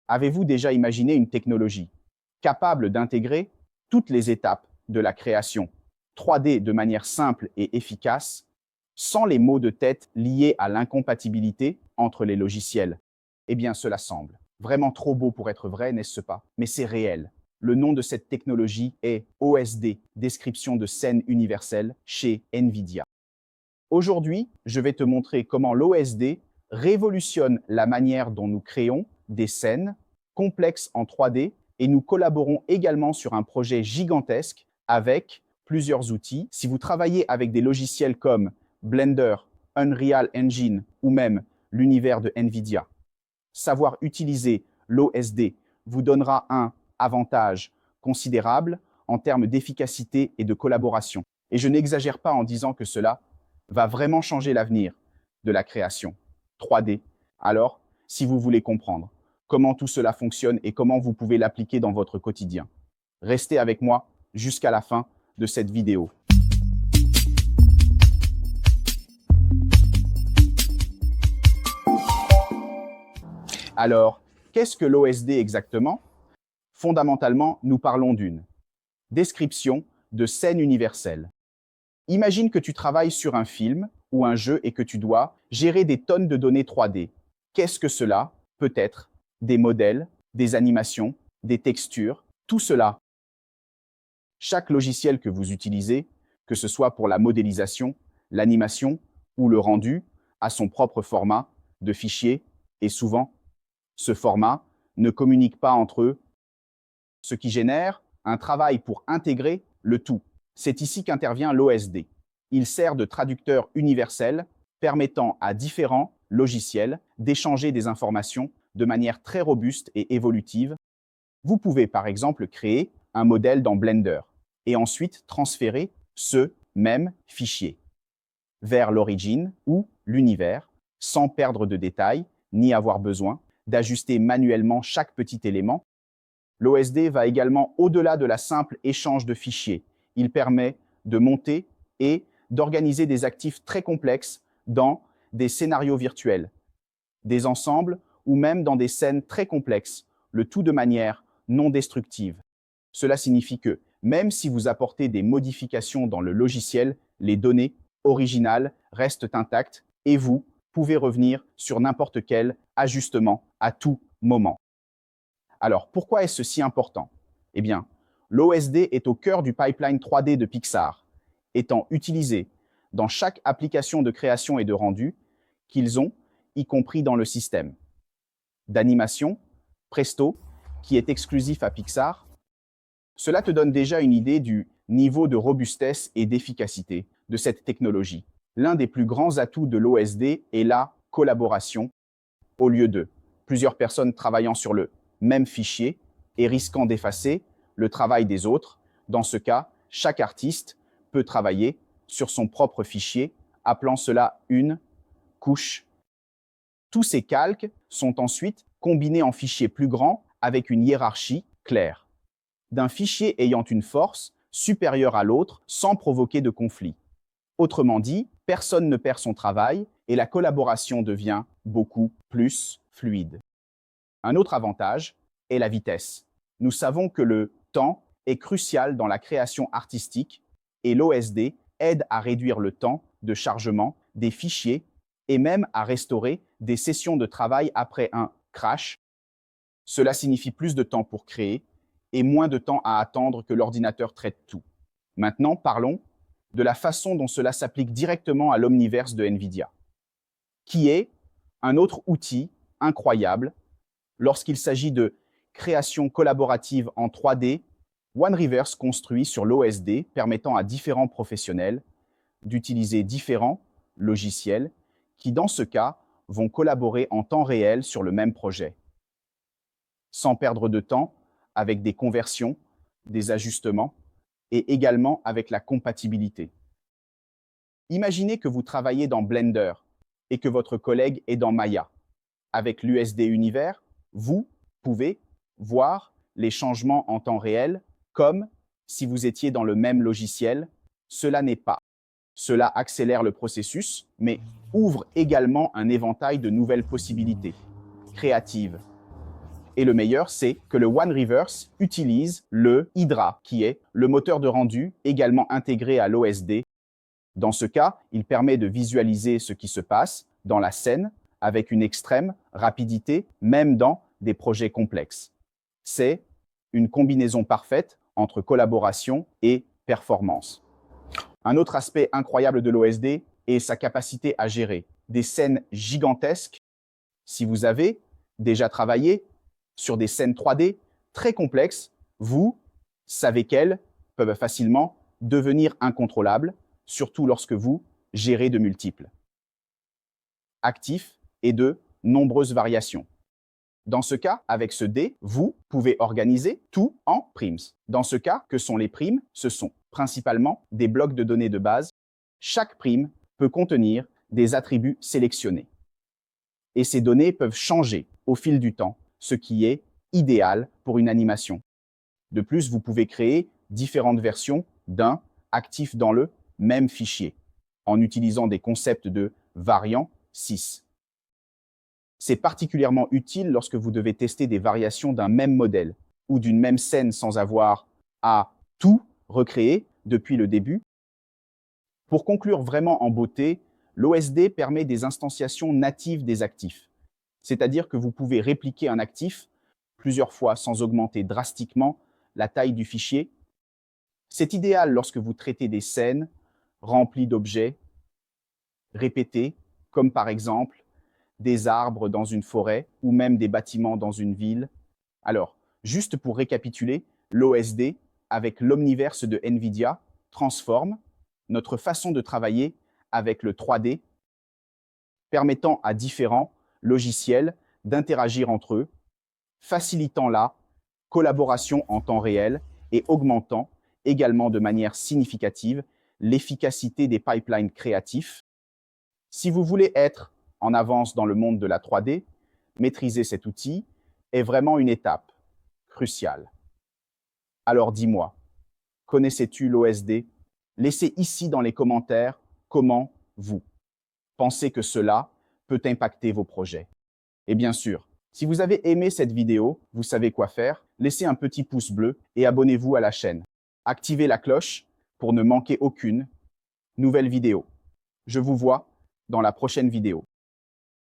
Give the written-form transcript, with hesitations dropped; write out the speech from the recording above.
Avez-vous déjà imaginé une technologie capable d'intégrer toutes les étapes de la création 3D de manière simple et efficace, sans les maux de tête liés à l'incompatibilité entre les logiciels? Eh bien, cela semble vraiment trop beau pour être vrai, n'est-ce pas? Mais c'est réel. Le nom de cette technologie est OSD, description de scène universelle, chez NVIDIA. Aujourd'hui, je vais te montrer comment l'OSD révolutionne la manière dont nous créons des scènes complexes en 3D, et nous collaborons également sur un projet gigantesque avec plusieurs outils. Si vous travaillez avec des logiciels comme Blender, Unreal Engine ou même l'univers de NVIDIA, savoir utiliser l'OSD vous donnera un avantage considérable en termes d'efficacité et de collaboration. Et je n'exagère pas en disant que cela va vraiment changer l'avenir de la création 3D. Alors, si vous voulez comprendre comment tout cela fonctionne et comment vous pouvez l'appliquer dans votre quotidien, restez avec moi jusqu'à la fin de cette vidéo. Alors, qu'est-ce que l'OSD exactement? Fondamentalement, nous parlons d'une description de scène universelle. Imagine que tu travailles sur un film ou un jeu et que tu dois gérer des tonnes de données 3D. Qu'est-ce que cela peut être? Des modèles, des animations, des textures, tout cela. Chaque logiciel que vous utilisez, que ce soit pour la modélisation, l'animation ou le rendu, a son propre format de fichier et souvent, ce format ne communique pas entre eux, ce qui génère un travail pour intégrer le tout. C'est ici qu'intervient l'OSD. Il sert de traducteur universel permettant à différents logiciels d'échanger des informations de manière très robuste et évolutive. Vous pouvez par exemple créer un modèle dans Blender et ensuite transférer ce même fichier vers l'origine ou l'univers sans perdre de détails ni avoir besoin d'ajuster manuellement chaque petit élément. L'OSD va également au-delà de la simple échange de fichiers. Il permet de monter et d'organiser des actifs très complexes dans des scénarios virtuels, des ensembles ou même dans des scènes très complexes, le tout de manière non destructive. Cela signifie que, même si vous apportez des modifications dans le logiciel, les données originales restent intactes et vous pouvez revenir sur n'importe quel ajustement à tout moment. Alors, pourquoi est-ce si important? Eh bien, l'OSD est au cœur du pipeline 3D de Pixar, étant utilisé dans chaque application de création et de rendu qu'ils ont, y compris dans le système d'animation Presto, qui est exclusif à Pixar. Cela te donne déjà une idée du niveau de robustesse et d'efficacité de cette technologie. L'un des plus grands atouts de l'OSD est la collaboration au lieu de plusieurs personnes travaillant sur le même fichier et risquant d'effacer le travail des autres. Dans ce cas, chaque artiste peut travailler sur son propre fichier, appelant cela une couche. Tous ces calques sont ensuite combinés en fichiers plus grands avec une hiérarchie claire, d'un fichier ayant une force supérieure à l'autre sans provoquer de conflit. Autrement dit, personne ne perd son travail et la collaboration devient beaucoup plus fluide. Un autre avantage est la vitesse. Nous savons que le temps est crucial dans la création artistique et l'OSD aide à réduire le temps de chargement des fichiers et même à restaurer des sessions de travail après un crash. Cela signifie plus de temps pour créer et moins de temps à attendre que l'ordinateur traite tout. Maintenant, parlons de la façon dont cela s'applique directement à l'Omniverse de NVIDIA, qui est un autre outil incroyable lorsqu'il s'agit de création collaborative en 3D. OneReverse construit sur l'OSD, permettant à différents professionnels d'utiliser différents logiciels qui, dans ce cas, vont collaborer en temps réel sur le même projet, sans perdre de temps avec des conversions, des ajustements et également avec la compatibilité. Imaginez que vous travaillez dans Blender et que votre collègue est dans Maya. Avec l'USD Univers, vous pouvez voir les changements en temps réel comme si vous étiez dans le même logiciel. Cela n'est pas. Cela accélère le processus, mais ouvre également un éventail de nouvelles possibilités créatives. Et le meilleur, c'est que le OneReverse utilise le Hydra, qui est le moteur de rendu également intégré à l'OSD. Dans ce cas, il permet de visualiser ce qui se passe dans la scène avec une extrême rapidité, même dans des projets complexes. C'est une combinaison parfaite entre collaboration et performance. Un autre aspect incroyable de l'OSD est sa capacité à gérer des scènes gigantesques. Si vous avez déjà travaillé sur des scènes 3D très complexes, vous savez qu'elles peuvent facilement devenir incontrôlables, surtout lorsque vous gérez de multiples actifs et de nombreuses variations. Dans ce cas, avec ce dé, vous pouvez organiser tout en primes. Dans ce cas, que sont les primes? Ce sont principalement des blocs de données de base. Chaque prime peut contenir des attributs sélectionnés. Et ces données peuvent changer au fil du temps, ce qui est idéal pour une animation. De plus, vous pouvez créer différentes versions d'un actif dans le même fichier, en utilisant des concepts de variant 6. C'est particulièrement utile lorsque vous devez tester des variations d'un même modèle ou d'une même scène sans avoir à tout recréer depuis le début. Pour conclure vraiment en beauté, l'OSD permet des instanciations natives des actifs, c'est-à-dire que vous pouvez répliquer un actif plusieurs fois sans augmenter drastiquement la taille du fichier. C'est idéal lorsque vous traitez des scènes remplies d'objets répétés, comme par exemple des arbres dans une forêt ou même des bâtiments dans une ville. Alors, juste pour récapituler, l'OSD, avec l'Omniverse de NVIDIA, transforme notre façon de travailler avec le 3D, permettant à différents logiciels d'interagir entre eux, facilitant la collaboration en temps réel et augmentant également de manière significative l'efficacité des pipelines créatifs. Si vous voulez être en avance dans le monde de la 3D, maîtriser cet outil est vraiment une étape cruciale. Alors dis-moi, connaissais-tu l'OSD? Laissez ici dans les commentaires comment vous pensez que cela peut impacter vos projets. Et bien sûr, si vous avez aimé cette vidéo, vous savez quoi faire. Laissez un petit pouce bleu et abonnez-vous à la chaîne. Activez la cloche pour ne manquer aucune nouvelle vidéo. Je vous vois dans la prochaine vidéo.